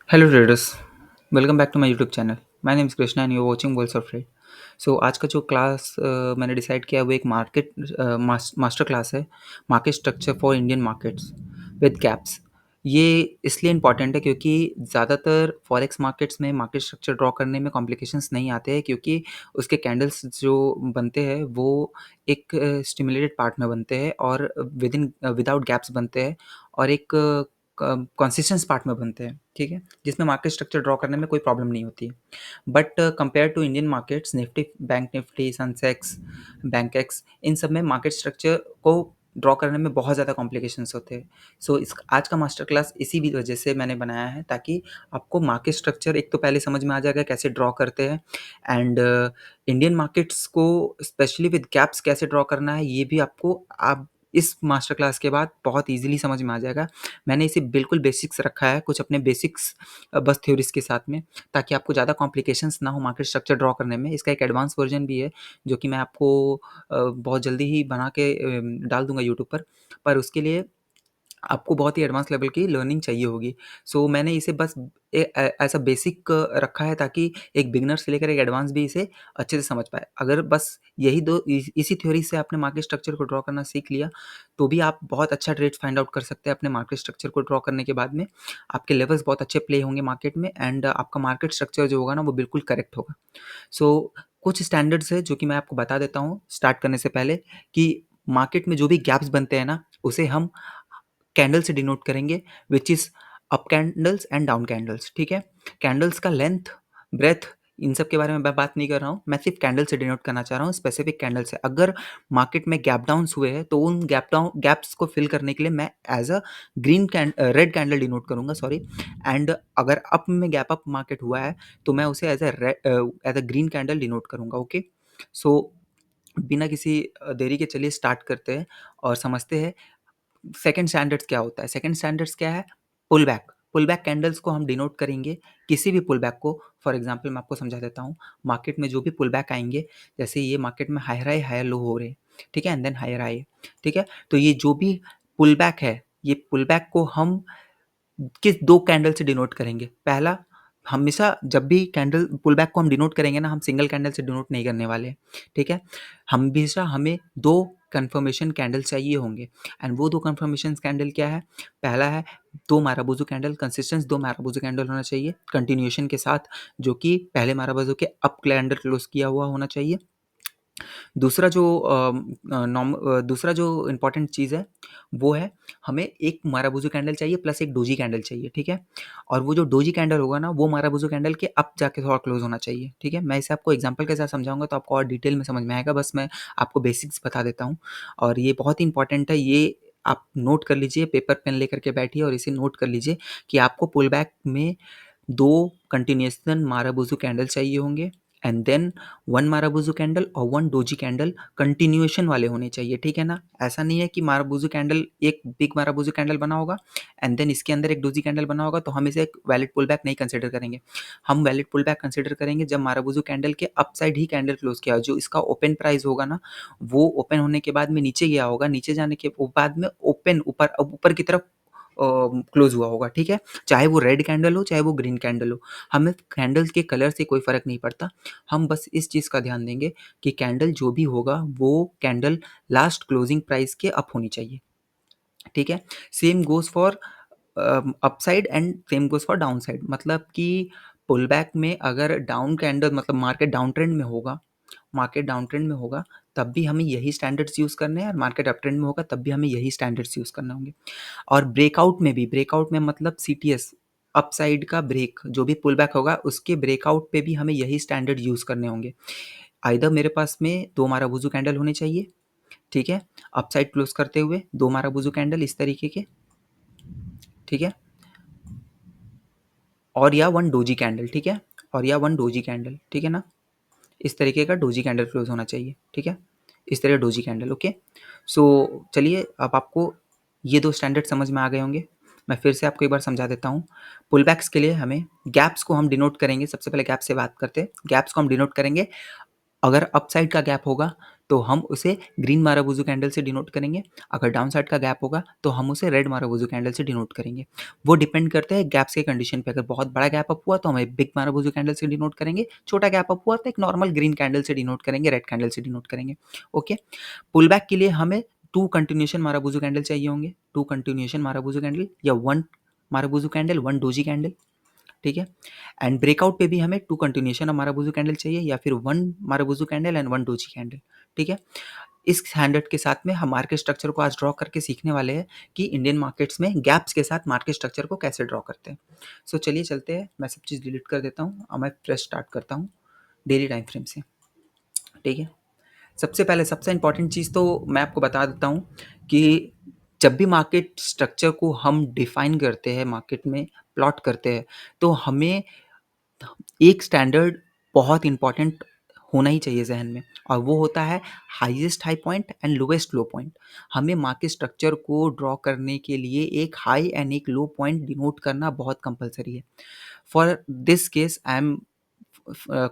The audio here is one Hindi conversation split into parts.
Hello traders, welcome back to my YouTube channel. My name is Krishna and you are watching worlds of trade. So आज का जो क्लास मैंने डिसाइड किया है वो एक मास्टर क्लास है, market structure for Indian markets with gaps. ये इसलिए इम्पॉर्टेंट है क्योंकि ज़्यादातर फॉरेक्स मार्केट्स में मार्केट स्ट्रक्चर ड्रॉ करने में कॉम्प्लिकेशंस नहीं आते हैं, क्योंकि उसके कैंडल्स जो बनते हैं वो एक स्टिमुलेटेड पार्ट में बनते हैं और विदाउट गैप्स बनते हैं, और एक कंसिस्टेंस पार्ट में बनते हैं, ठीक है, जिसमें मार्केट स्ट्रक्चर ड्रॉ करने में कोई प्रॉब्लम नहीं होती। But compare to Indian markets, Nifty, bank Nifty, Sensex, Bankex, इन सब में मार्केट स्ट्रक्चर को ड्रॉ करने में बहुत ज़्यादा कॉम्प्लिकेशंस होते हैं। सो इस आज का मास्टर क्लास इसी भी वजह से मैंने बनाया है, ताकि आपको मार्केट स्ट्रक्चर एक तो पहले समझ में आ जाएगा कैसे ड्रॉ करते हैं, एंड इंडियन मार्केट्स को स्पेशली विद गैप्स कैसे ड्रॉ करना है, ये भी आपको आप इस मास्टर क्लास के बाद बहुत ईजिली समझ में आ जाएगा। मैंने इसे बिल्कुल बेसिक्स रखा है, कुछ अपने बेसिक्स बस थ्योरीज के साथ में, ताकि आपको ज़्यादा कॉम्प्लिकेशंस ना हो मार्केट स्ट्रक्चर ड्रॉ करने में। इसका एक एडवांस वर्जन भी है जो कि मैं आपको बहुत जल्दी ही बना के डाल दूंगा यूट्यूब पर उसके लिए आपको बहुत ही एडवांस लेवल की लर्निंग चाहिए होगी। सो मैंने इसे बस ऐसा बेसिक रखा है, ताकि एक बिगिनर से लेकर एक एडवांस भी इसे अच्छे से समझ पाए। अगर बस यही दो इसी थ्योरी से आपने मार्केट स्ट्रक्चर को ड्रॉ करना सीख लिया, तो भी आप बहुत अच्छा ट्रेड फाइंड आउट कर सकते हैं। अपने मार्केट स्ट्रक्चर को ड्रॉ करने के बाद में आपके लेवल्स बहुत अच्छे प्ले होंगे मार्केट में, एंड आपका मार्केट स्ट्रक्चर जो होगा ना वो बिल्कुल करेक्ट होगा। सो कुछ स्टैंडर्ड्स है जो कि मैं आपको बता देता हूँ स्टार्ट करने से पहले, कि मार्केट में जो भी गैप्स बनते हैं ना, उसे हम कैंडल से डिनोट करेंगे, which is up candles and down candles, ठीक है। कैंडल्स का लेंथ, ब्रेथ, इन सब के बारे में मैं बात नहीं कर रहा हूँ, मैं सिर्फ कैंडल से डिनोट करना चाह रहा हूँ, स्पेसिफिक कैंडल से। अगर मार्केट में गैप डाउन्स हुए हैं तो उन गैप्स को फिल करने के लिए मैं as a red candle denote करूंगा, सॉरी। एंड अगर अप में गैप अप मार्केट हुआ है तो मैं उसे as a green candle denote करूंगा, ओके। सो बिना किसी देरी के चलिए स्टार्ट करते हैं और समझते हैं सेकंड स्टैंडर्ड्स क्या होता है। सेकंड स्टैंडर्ड्स क्या है? Pull back. Pull back candles को हम डिनोट करेंगे, किसी भी पुल बैक को। फॉर एग्जांपल मैं आपको समझा देता हूँ, मार्केट में जो भी पुल बैक आएंगे, जैसे ये मार्केट में हायर हाई हायर लो हो रहे हैं, ठीक है, एंड देन हायर हाई, ठीक है। तो ये जो भी पुल बैक है, ये पुल बैक को हम किस दो कैंडल से डिनोट करेंगे? पहला, हमेशा जब भी कैंडल पुल बैक को हम डिनोट करेंगे ना, हम सिंगल कैंडल से डिनोट नहीं करने वाले, ठीक है। हमेशा हमें दो कंफर्मेशन कैंडल चाहिए होंगे, एंड वो दो कंफर्मेशन कैंडल क्या है? पहला है दो माराबूजू कैंडल, कंसिस्टेंस दो माराबूजू कैंडल होना चाहिए कंटिन्यूएशन के साथ, जो कि पहले माराबूजू के अप कैंडल क्लोज किया हुआ होना चाहिए। दूसरा जो इम्पोर्टेंट चीज़ है वो है, हमें एक माराबूजू कैंडल चाहिए प्लस एक डोजी कैंडल चाहिए, ठीक है। और वो जो डोजी कैंडल होगा ना, वो माराबूजू कैंडल के अप जाके थोड़ा क्लोज होना चाहिए, ठीक है। मैं इसे आपको एग्जांपल के साथ समझाऊंगा तो आपको और डिटेल में समझ में आएगा, बस मैं आपको बेसिक्स बता देता हूँ। और ये बहुत ही इंपॉर्टेंट है, ये आप नोट कर लीजिए, पेपर पेन लेकर के बैठिए और इसे नोट कर लीजिए कि आपको पुल बैक में दो कंटिन्यूएशन माराबूजू कैंडल चाहिए होंगे, and then one marubozu candle और वन डोजी कैंडल कंटिन्यूएशन वाले होने चाहिए, ठीक है ना। ऐसा नहीं है कि माराबूजू कैंडल, एक बिग माराबूजू कैंडल बना होगा एंड देन इसके अंदर एक डोजी कैंडल बना होगा तो हम इसे एक वैलिड पुल बैक नहीं कंसिडर करेंगे। हम वैलिड पुल बैक कंसिडर करेंगे जब माराबूजू कैंडल के अपसाइड ही कैंडल क्लोज किया, जो इसका ओपन प्राइस होगा ना, वो ओपन होने के बाद में नीचे गया होगा, नीचे जाने के बाद में ओपन ऊपर ऊपर की तरफ क्लोज हुआ होगा, ठीक है। चाहे वो रेड कैंडल हो चाहे वो ग्रीन कैंडल हो, हमें कैंडल्स के कलर से कोई फर्क नहीं पड़ता। हम बस इस चीज़ का ध्यान देंगे कि कैंडल जो भी होगा वो कैंडल लास्ट क्लोजिंग प्राइस के अप होनी चाहिए, ठीक है। Same goes for upside and same goes for down side, मतलब कि पुल बैक में अगर डाउन कैंडल, मतलब मार्केट डाउन ट्रेंड में होगा तब भी हमें यही स्टैंडर्ड्स यूज़ करने हैं, और मार्केट अप ट्रेंड में होगा तब भी हमें यही स्टैंडर्ड्स यूज़ करने होंगे। और ब्रेकआउट में मतलब सीटीएस, अपसाइड का ब्रेक, जो भी पुल बैक होगा उसके ब्रेकआउट पे भी हमें यही स्टैंडर्ड यूज़ करने होंगे। आइदर मेरे पास में दो माराबूजू कैंडल होने चाहिए, ठीक है, अपसाइड क्लोज करते हुए दो माराबूजू कैंडल इस तरीके के, ठीक है, और या वन डोजी कैंडल, ठीक है, और या वन डोजी कैंडल, ठीक है ना। इस तरीके का डोजी कैंडल क्लोज होना चाहिए, ठीक है, इस तरह डोजी कैंडल, ओके। सो चलिए, अब आपको ये दो स्टैंडर्ड समझ में आ गए होंगे। मैं फिर से आपको एक बार समझा देता हूँ। पुल बैक्स के लिए हमें गैप्स को हम डिनोट करेंगे, सबसे पहले गैप से बात करते हैं। गैप्स को हम डिनोट करेंगे, अगर अपसाइड का गैप होगा तो हम उसे ग्रीन मारुबुजू कैंडल से डिनोट करेंगे। अगर डाउन साइड का गैप होगा तो हम उसे रेड मारुबुजू कैंडल से डिनोट करेंगे। वो डिपेंड करता है गैप्स के कंडीशन पे। अगर बहुत बड़ा गैप अप हुआ तो हम बिग मारुबुजू कैंडल से डिनोट करेंगे, छोटा गैप अप हुआ तो एक नॉर्मल ग्रीन कैंडल से डिनोट करेंगे, रेड कैंडल से डिनोट करेंगे। ओके, पुल बैक के लिए हमें 2 कंटिन्यूएशन मारुबुजू कैंडल चाहिए होंगे, 2 कंटिन्यूएशन मारुबुजू कैंडल या 1 मारुबुजू कैंडल, 1 डोजी कैंडल, ठीक है। एंड ब्रेकआउट पे भी हमें 2 कंटिन्यूएशन ऑफ मारुबुजू कैंडल चाहिए या फिर 1 मारुबुजू कैंडल एंड 1 डोजी कैंडल, ठीक है। इस स्टैंडर्ड के साथ में हम मार्केट स्ट्रक्चर को आज ड्रॉ करके सीखने वाले हैं कि इंडियन मार्केट्स में गैप्स के साथ मार्केट स्ट्रक्चर को कैसे ड्रॉ करते हैं। सो चलिए चलते हैं, मैं सब चीज़ डिलीट कर देता हूँ और मैं फ्रेश स्टार्ट करता हूँ डेली टाइम फ्रेम से, ठीक है। सबसे पहले सबसे इंपॉर्टेंट चीज़ तो मैं आपको बता देता हूँ कि जब भी मार्केट स्ट्रक्चर को हम डिफाइन करते हैं, मार्केट में प्लॉट करते हैं, तो हमें एक स्टैंडर्ड बहुत इंपॉर्टेंट होना ही चाहिए जहन में, और वो होता है highest high point and lowest low point. हमें मार्केट स्ट्रक्चर को ड्रॉ करने के लिए एक हाई एंड एक लो पॉइंट डिनोट करना बहुत कंपलसरी है। For this case I am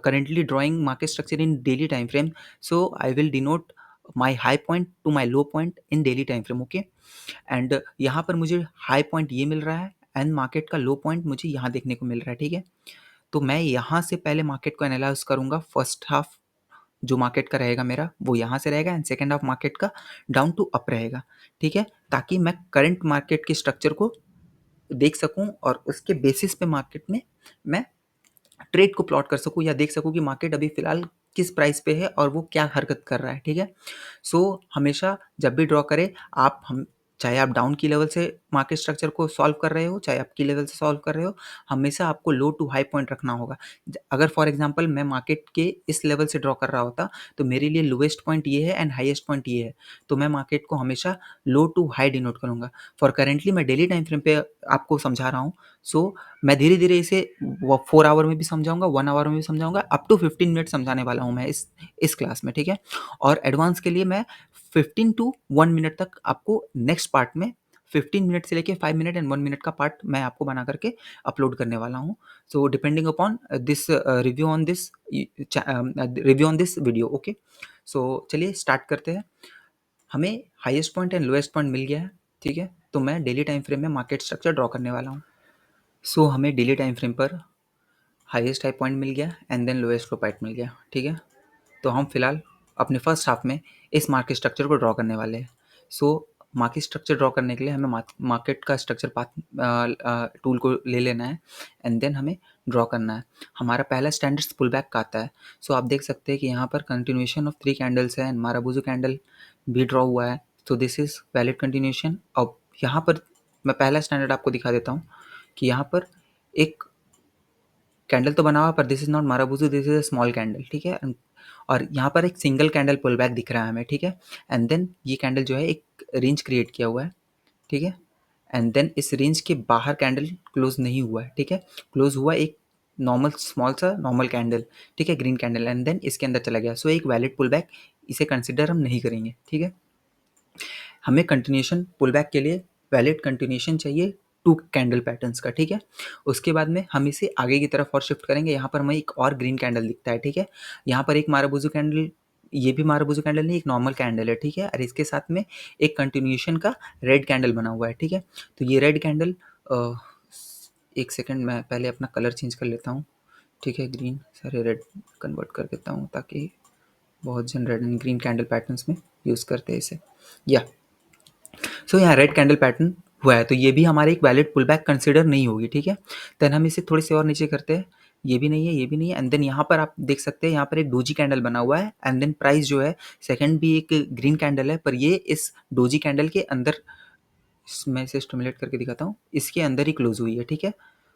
currently drawing market structure in daily time frame, so I will denote my high point to my low point in daily time frame, okay। And यहाँ पर मुझे हाई पॉइंट ये मिल रहा है एंड मार्केट का लो पॉइंट मुझे यहाँ देखने को मिल रहा है, ठीक है। तो मैं यहाँ से पहले मार्केट को एनालाइज करूँगा। फर्स्ट हाफ जो मार्केट का रहेगा मेरा वो यहाँ से रहेगा एंड सेकेंड हाफ मार्केट का डाउन टू अप रहेगा, ठीक है, ताकि मैं करंट मार्केट के स्ट्रक्चर को देख सकूँ और उसके बेसिस पे मार्केट में मैं ट्रेड को प्लॉट कर सकूँ या देख सकूँ कि मार्केट अभी फ़िलहाल किस प्राइस पे है और वो क्या हरकत कर रहा है, ठीक है। सो हमेशा जब भी ड्रॉ करें आप, हम चाहे आप डाउन की लेवल से मार्केट स्ट्रक्चर को सॉल्व कर रहे हो, चाहे आप की लेवल से सॉल्व कर रहे हो, हमेशा आपको लो टू हाई पॉइंट रखना होगा। अगर फॉर एग्जांपल मैं मार्केट के इस लेवल से ड्रॉ कर रहा होता तो मेरे लिए लोएस्ट पॉइंट ये है एंड हाईएस्ट पॉइंट ये है, तो मैं मार्केट को हमेशा लो टू हाई डिनोट करूँगा। फॉर करेंटली मैं डेली टाइम फ्रेम पे आपको समझा रहा हूँ, सो मैं धीरे-धीरे इसे 4 आवर में भी समझाऊँगा, 1 आवर में भी समझाऊँगा, अप टू 15 मिनट समझाने वाला हूँ मैं इस क्लास में, ठीक है। और एडवांस के लिए मैं 15 टू 1 मिनट तक आपको नेक्स्ट पार्ट में 15 मिनट से लेके 5 मिनट एंड 1 मिनट का पार्ट मैं आपको बना करके अपलोड करने वाला हूँ। So depending upon this review on this video, okay. So चलिए स्टार्ट करते हैं। हमें highest point and lowest point मिल गया है, ठीक है। तो मैं डेली टाइम फ्रेम में मार्केट स्ट्रक्चर ड्रॉ करने वाला हूँ। सो हमें डेली टाइम फ्रेम पर हाईएस्ट हाई पॉइंट मिल गया and then lowest low point मिल गया, ठीक है। तो हम फिलहाल अपने फर्स्ट हाफ में इस मार्केट स्ट्रक्चर को ड्रॉ करने वाले हैं। सो मार्केट स्ट्रक्चर ड्रॉ करने के लिए हमें मार्केट का स्ट्रक्चर पाथ टूल को ले लेना है एंड देन हमें ड्रॉ करना है। हमारा पहला स्टैंडर्ड पुल बैक का आता है। सो आप देख सकते हैं कि यहाँ पर कंटिन्यूएशन ऑफ 3 कैंडल्स है एंड मारुबुजू कैंडल भी ड्रॉ हुआ है। तो दिस इज़ वैलिड कंटिन्यूएशन। अब यहाँ पर मैं पहला स्टैंडर्ड आपको दिखा देता हूँ कि यहाँ पर एक कैंडल तो बना हुआ पर this is not marubozu, this is a small candle, ठीक है। और यहाँ पर एक सिंगल कैंडल पुल बैक दिख रहा है हमें, ठीक है। एंड देन ये कैंडल जो है एक रेंज क्रिएट किया हुआ है, ठीक है। एंड देन इस रेंज के बाहर कैंडल क्लोज नहीं हुआ है, ठीक है। क्लोज हुआ एक नॉर्मल स्मॉल सा नॉर्मल कैंडल, ठीक है, ग्रीन कैंडल, एंड देन इसके अंदर चला गया। सो एक वैलिड पुल बैक, इसे कंसिडर हम नहीं करेंगे, ठीक है। हमें कंटिन्यूएशन पुल बैक के लिए वैलिड कंटिन्यूएशन चाहिए 2 कैंडल पैटर्न्स का, ठीक है। उसके बाद में हम इसे आगे की तरफ और शिफ्ट करेंगे। यहाँ पर हमें एक और ग्रीन कैंडल दिखता है, ठीक है। यहाँ पर एक मारुबुजू कैंडल, ये भी मारुबुजू कैंडल नहीं, एक नॉर्मल कैंडल है, ठीक है। और इसके साथ में एक कंटिन्यूएशन का रेड कैंडल बना हुआ है, ठीक है। तो ये रेड कैंडल, एक सेकेंड मैं पहले अपना कलर चेंज कर लेता हूँ, ठीक है। ग्रीन सारे रेड कन्वर्ट कर देता हूँ ताकि बहुत जन red and green candle patterns में यूज़ करते हैं इसे, या सो यहाँ रेड कैंडल पैटर्न हुआ है, तो ये भी हमारे एक वैलिड पुल बैक कंसिडर नहीं होगी, ठीक है। देन हम इसे थोड़े से और नीचे करते हैं, ये भी नहीं है, ये भी नहीं है। एंड देन यहाँ पर आप देख सकते हैं यहाँ पर एक डोजी कैंडल बना हुआ है एंड देन प्राइस जो है सेकंड भी एक ग्रीन कैंडल है, पर ये इस डोजी कैंडल के अंदर, मैं इसे स्टिमुलेट करके दिखाता हूँ, इसके अंदर ही क्लोज हुई है, ठीक है।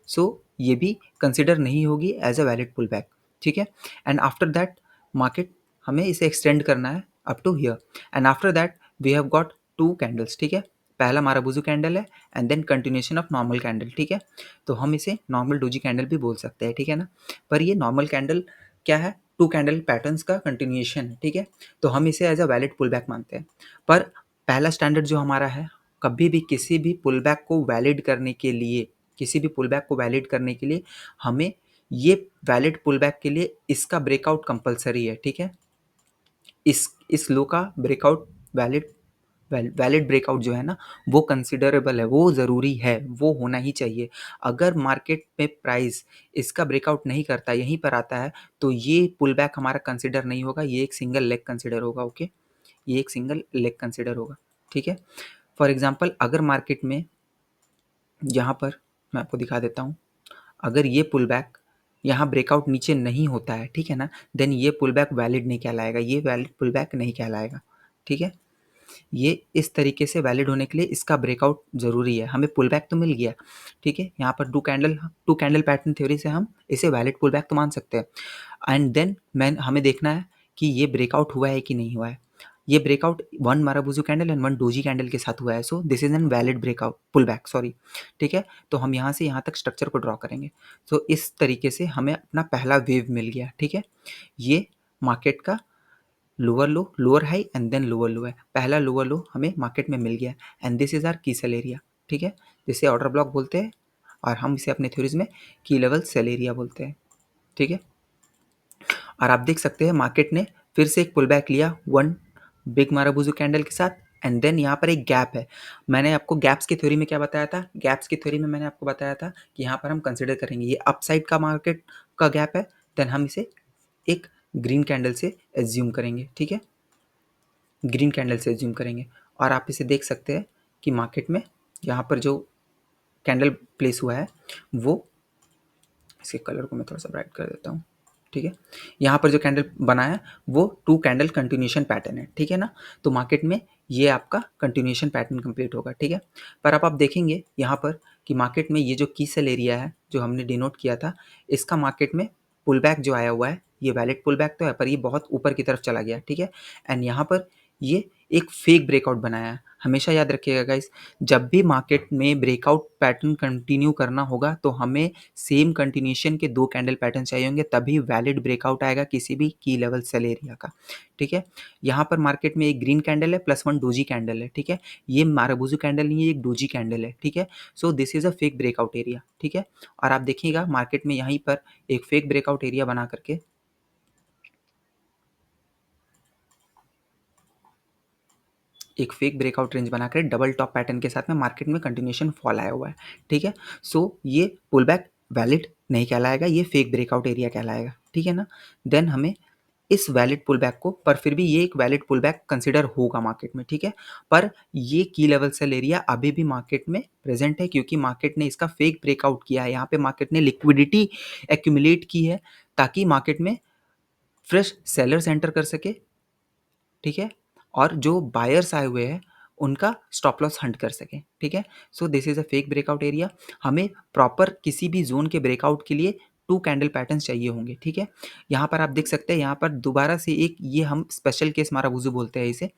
सो ये भी कंसिडर नहीं होगी as a valid pull back, ठीक है। एंड आफ्टर दैट मार्केट हमें इसे एक्सटेंड करना है up to here and after that we have got 2 candles, ठीक है। पहला मारुबुजू कैंडल है and then continuation of normal candle, ठीक है। तो हम इसे नॉर्मल डोजी कैंडल भी बोल सकते हैं, ठीक है ना। पर ये नॉर्मल कैंडल क्या है, 2 कैंडल पैटर्न्स का कंटिन्यूएशन, ठीक है। तो हम इसे as a valid pull back मानते हैं। पर पहला स्टैंडर्ड जो हमारा है, कभी भी किसी भी पुल बैक को वैलिड करने के लिए, किसी भी पुल बैक को वैलिड करने के लिए हमें ये वैलिड पुल बैक के लिए इसका ब्रेकआउट कंपलसरी है, ठीक है। इस लो का ब्रेकआउट वैलिड वैलिड ब्रेकआउट जो है ना वो कंसिडरेबल है, वो ज़रूरी है, वो होना ही चाहिए। अगर मार्केट में प्राइस इसका ब्रेकआउट नहीं करता, यहीं पर आता है, तो ये पुल बैक हमारा कंसिडर नहीं होगा, ये एक सिंगल लेग कंसिडर होगा। ओके, ये एक सिंगल लेग कंसिडर होगा। ठीक है, फॉर एग्जांपल अगर मार्केट में यहाँ पर मैं आपको दिखा देता हूँ, अगर ये पुल बैक यहाँ ब्रेकआउट नीचे नहीं होता है, ठीक है ना, देन ये पुल बैक वैलिड नहीं कहलाएगा, ये वैलिड पुल बैक नहीं कहलाएगा। ठीक है, ये इस तरीके से वैलिड होने के लिए इसका ब्रेकआउट ज़रूरी है। हमें पुल बैक तो मिल गया, ठीक है, यहाँ पर टू कैंडल पैटर्न थ्योरी से हम इसे वैलिड पुल बैक तो मान सकते हैं। एंड देन हमें देखना है कि ये ब्रेकआउट हुआ है कि नहीं हुआ है। ये breakout one marubozu candle and one doji candle के साथ हुआ है, so this is an valid breakout pull back, sorry. ठीक है, तो हम यहाँ से यहाँ तक स्ट्रक्चर को ड्रॉ करेंगे। तो इस तरीके से हमें अपना पहला वेव मिल गया। ठीक है, ये मार्केट का lower low, lower high and then lower low है। पहला लोअर लो हमें मार्केट में मिल गया and this is our key sell area. ठीक है, जिसे ऑर्डर ब्लॉक बोलते हैं और हम इसे अपने थ्योरीज में की लेवल सेल एरिया बोलते हैं। ठीक है, और आप देख सकते हैं मार्केट ने फिर से एक पुल बैक लिया वन बिग माराबुजू कैंडल के साथ एंड देन यहाँ पर एक गैप है। मैंने आपको गैप्स की थ्योरी में क्या बताया था, गैप्स की थ्योरी में मैंने आपको बताया था कि यहाँ पर हम कंसिडर करेंगे ये अपसाइड का मार्केट का गैप है, देन हम इसे एक ग्रीन कैंडल से एज्यूम करेंगे। ठीक है, ग्रीन कैंडल से एज्यूम करेंगे और आप इसे देख सकते हैं कि मार्केट में यहाँ पर जो कैंडल प्लेस हुआ है वो, इसके कलर को मैं थोड़ा सा ब्राइट कर देता हूँ। ठीक है, यहाँ पर जो कैंडल बना है वो टू कैंडल कंटिन्यूशन पैटर्न है। ठीक है ना, तो मार्केट में ये आपका कंटिन्यूशन पैटर्न कंप्लीट होगा। ठीक है, पर आप देखेंगे यहाँ पर कि मार्केट में ये जो की सेल एरिया है जो हमने डिनोट किया था, इसका मार्केट में पुल बैक जो आया हुआ है, ये वैलिड पुल बैक तो है पर ये बहुत ऊपर की तरफ चला गया। ठीक है, एंड यहाँ पर ये एक फेक ब्रेकआउट बनाया है। हमेशा याद रखिएगा गाइस, जब भी मार्केट में ब्रेकआउट पैटर्न कंटिन्यू करना होगा तो हमें सेम कंटिन्यूशन के दो कैंडल पैटर्न चाहिए होंगे, तभी वैलिड ब्रेकआउट आएगा किसी भी की लेवल सेल एरिया का। ठीक है, यहाँ पर मार्केट में एक ग्रीन कैंडल है प्लस वन डोजी कैंडल है। ठीक है, ये माराबुजू कैंडल नहीं है, एक डोजी कैंडल है। ठीक है, so this is a fake breakout area. ठीक है, और आप देखिएगा मार्केट में यहीं पर एक फेक ब्रेकआउट एरिया बना करके एक फेक ब्रेकआउट रेंज बनाकर डबल टॉप पैटर्न के साथ में मार्केट में कंटिन्यूशन फॉल आया हुआ है। ठीक है, सो ये पुल बैक वैलिड नहीं कहलाएगा, ये फेक ब्रेकआउट एरिया कहलाएगा। ठीक है ना, देन हमें इस वैलिड पुल बैक को, पर फिर भी ये एक वैलिड पुल बैक कंसिडर होगा मार्केट में। ठीक है, पर ये की लेवल सेल एरिया अभी भी मार्केट में प्रेजेंट है क्योंकि मार्केट ने इसका फेक ब्रेकआउट किया है। यहाँ पे मार्केट ने लिक्विडिटी एक्यूमुलेट की है ताकि मार्केट में फ्रेश सेलर्स एंटर कर सके। ठीक है, और जो बायर्स आए हुए हैं उनका स्टॉप लॉस हंट कर सकें। ठीक है, so this is a fake breakout area. हमें प्रॉपर किसी भी जोन के ब्रेकआउट के लिए टू कैंडल पैटर्न्स चाहिए होंगे। ठीक है, यहाँ पर आप देख सकते हैं, यहाँ पर दोबारा से एक, ये हम स्पेशल केस माराबुजू बोलते हैं इसे,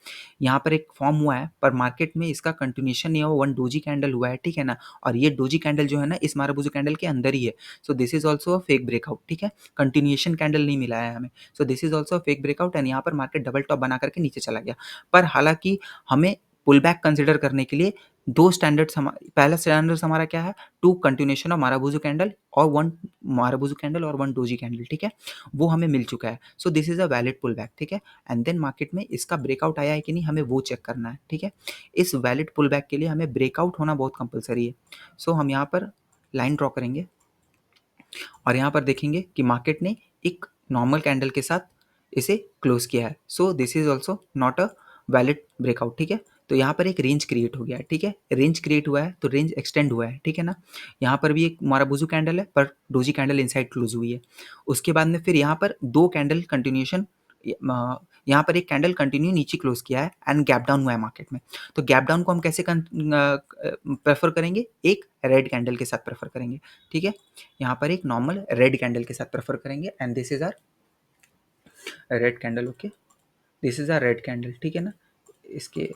यहाँ पर एक फॉर्म हुआ है पर मार्केट में इसका कंटिन्यूशन नहीं हुआ, वन डोजी कैंडल हुआ है। ठीक है ना, और ये डोजी कैंडल जो है ना इस माराबुजू कैंडल के अंदर ही है, so this is also a fake breakout. ठीक है, कंटिन्यूशन कैंडल नहीं मिला है हमें, सो this is also fake breakout and यहाँ पर मार्केट डबल टॉप बना करके नीचे चला गया। पर हालांकि हमें पुल बैक कंसिडर करने के लिए दो स्टैंडर्ड्स, पहला स्टैंडर्ड्स हमारा क्या है, two continuation of marubozu candle और वन माराबुजू कैंडल और वन डोजी कैंडल। ठीक है, वो हमें मिल चुका है, so this is a valid pull back. ठीक है, एंड देन मार्केट में इसका ब्रेकआउट आया है कि नहीं हमें वो चेक करना है। ठीक है, इस वैलिड पुल बैक के लिए हमें ब्रेकआउट होना बहुत कंपलसरी है। सो हम यहाँ पर लाइन ड्रॉ करेंगे और यहाँ पर देखेंगे कि मार्केट ने एक नॉर्मल कैंडल के साथ इसे क्लोज किया है, so this is also not a valid breakout. ठीक है, तो यहाँ पर एक रेंज क्रिएट हो गया है। ठीक है, रेंज क्रिएट हुआ है तो रेंज एक्सटेंड हुआ है। ठीक है ना, यहाँ पर भी एक माराबुजू कैंडल है पर डोजी कैंडल इनसाइड क्लोज हुई है। उसके बाद में फिर यहाँ पर दो कैंडल कंटिन्यूशन, यहाँ पर एक कैंडल कंटिन्यू नीचे क्लोज किया है एंड गैप डाउन हुआ है मार्केट में। तो गैप डाउन को हम कैसे प्रेफर करेंगे, एक रेड कैंडल के साथ प्रेफर करेंगे। ठीक है, यहाँ पर एक नॉर्मल रेड कैंडल के साथ प्रेफर करेंगे and this is our red candle. Okay, this is our red candle. ठीक है ना, इसके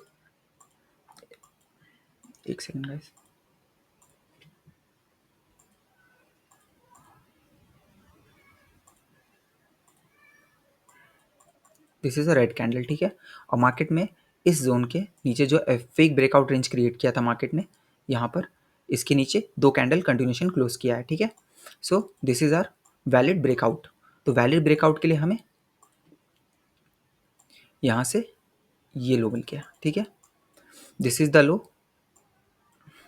एक second guys, this is a red candle. ठीक है, और मार्केट में इस जोन के नीचे जो फेक ब्रेकआउट रेंज क्रिएट किया था मार्केट ने, यहाँ पर इसके नीचे दो कैंडल कंटिन्यूशन क्लोज किया है। ठीक है, so this is our valid breakout. तो वैलिड ब्रेकआउट के लिए हमें यहाँ से ये लो मिल गया, ठीक है। This is the low,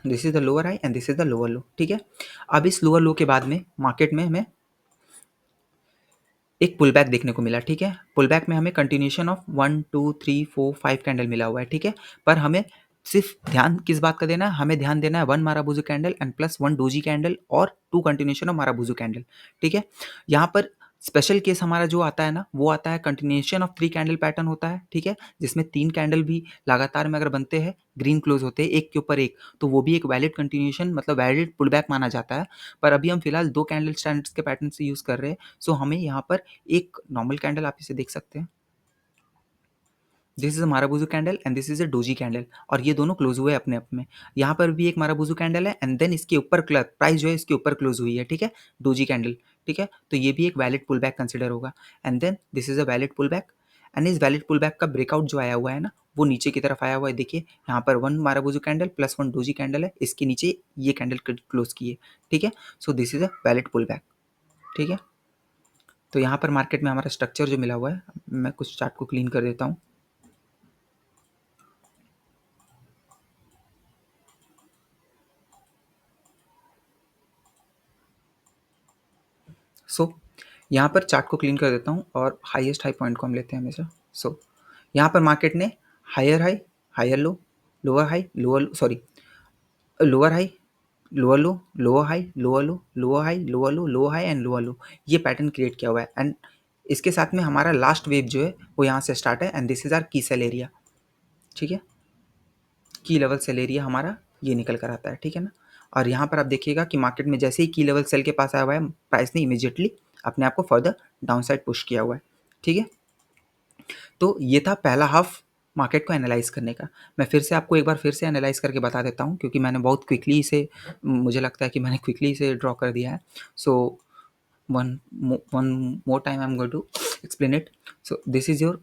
this is the lower high and this is the lower लो, ठीक है। अब इस लोअर लो के बाद में मार्केट में हमें एक पुल बैक देखने को मिला, ठीक है। पुल बैक में हमें कंटिन्यूशन ऑफ 1 2 3 4 5 कैंडल मिला हुआ है, ठीक है। पर हमें सिर्फ ध्यान किस बात का देना है, हमें ध्यान देना है 1 marubozu candle and plus 1 doji candle और 2 कंटिन्यूशन ऑफ माराबुजू कैंडल, ठीक है। यहाँ पर स्पेशल केस हमारा जो आता है ना, वो आता है कंटिन्यूशन ऑफ 3 कैंडल पैटर्न होता है, ठीक है, जिसमें 3 कैंडल भी लगातार में अगर बनते हैं, ग्रीन क्लोज होते हैं एक के ऊपर एक, तो वो भी एक वैलिड कंटिन्यूशन मतलब वैलिड पुल बैक माना जाता है। पर अभी हम फिलहाल 2 कैंडल स्टैंडर्ड्स के पैटर्न से यूज़ कर रहे हैं, सो हमें यहाँ पर एक नॉर्मल कैंडल आप इसे देख सकते हैं, this is a marubozu candle and this is a doji candle, और ये दोनों क्लोज हुए अपने आप में। यहाँ पर भी एक माराबुजू कैंडल है एंड देन इसके ऊपर प्राइस जो है इसके ऊपर क्लोज हुई है, ठीक है, डोजी कैंडल, ठीक है। तो ये भी एक वैलिड पुल बैक कंसिडर होगा and then this is a valid pull back and इस वैलिड पुल बैक का ब्रेकआउट जो आया हुआ है ना, वो नीचे की तरफ आया हुआ है। देखिए यहाँ पर 1 marubozu candle plus 1 doji candle है, इसके नीचे ये कैंडल क्लोज की है, ठीक है। So this is a valid pull back, ठीक है। तो यहाँ पर मार्केट में हमारा स्ट्रक्चर जो मिला हुआ है, मैं कुछ चार्ट को क्लीन कर देता हूँ। सो यहाँ पर चार्ट को क्लीन कर देता हूँ और हाईएस्ट हाई पॉइंट को हम लेते हैं हमेशा। सो यहाँ पर मार्केट ने higher high, higher low, lower high, lower low, sorry, lower high, lower low, lower high, lower low, lower high, lower low, lower high and lower low, ये पैटर्न क्रिएट किया हुआ है। एंड इसके साथ में हमारा लास्ट वेव जो है वो यहाँ से स्टार्ट है and this is our key sell area, ठीक है। की लेवल सेल एरिया हमारा ये निकल कर आता है, ठीक है ना। और यहाँ पर आप देखिएगा कि मार्केट में जैसे ही की लेवल सेल के पास आया हुआ है, प्राइस ने इमीडिएटली अपने आप को फर्दर डाउन साइड पुश किया हुआ है, ठीक है। तो ये था पहला हाफ मार्केट को एनालाइज करने का। मैं फिर से आपको एक बार फिर से एनालाइज करके बता देता हूँ, क्योंकि मैंने बहुत क्विकली इसे, मुझे लगता है कि मैंने क्विकली इसे ड्रॉ कर दिया है। So one more time I am going to explain it. So this is your